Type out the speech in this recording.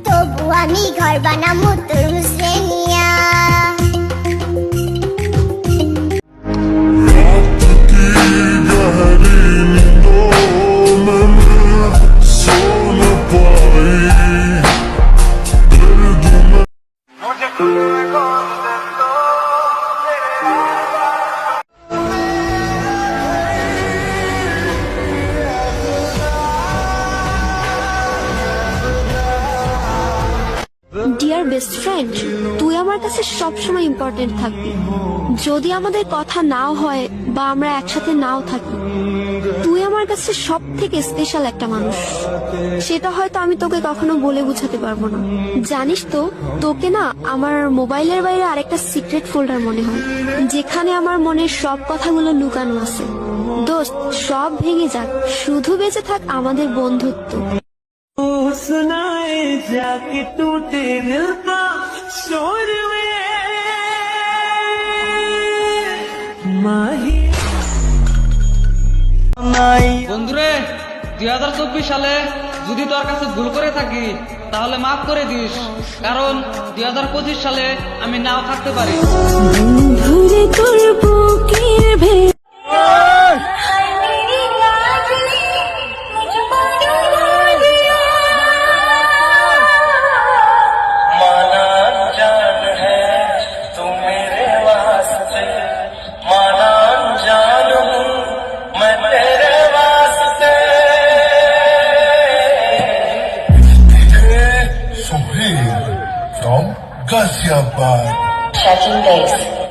তবু আমি ঘর বানাবো তরমুজে নিয়া। ডিয়ার বেস্ট ফ্রেন্ড, তুই আমার কাছে সবসময় ইম্পর্টেন্ট থাকবি। যদি আমাদের কথা নাও হয় বা আমরা একসাথে নাও থাকি, তুই আমার কাছে সব থেকে স্পেশাল একটা মানুষ। সেটা হয়তো আমি তোকে কখনো বলে বুঝাতে পারবো না। জানিস তো, তোকে না আমার মোবাইলের বাইরে আরেকটা সিক্রেট ফোল্ডার মনে হয়, যেখানে আমার মনের সব কথাগুলো লুকানো আছে। দোস্ত, সব ভেঙে যাক, শুধু বেঁচে থাক আমাদের বন্ধুত্ব। सुनाए जाके टूटे दिल का शोर में माही। বন্ধুরে, 2024 সালে যদি তোর কাছে ভুল করে থাকি তাহলে মাফ করে দিস, কারণ 2025 সালে আমি নাও থাকতে পারি। বন্ধুরে তোর বুকের ভেতর From Ghaziabad. Checking base.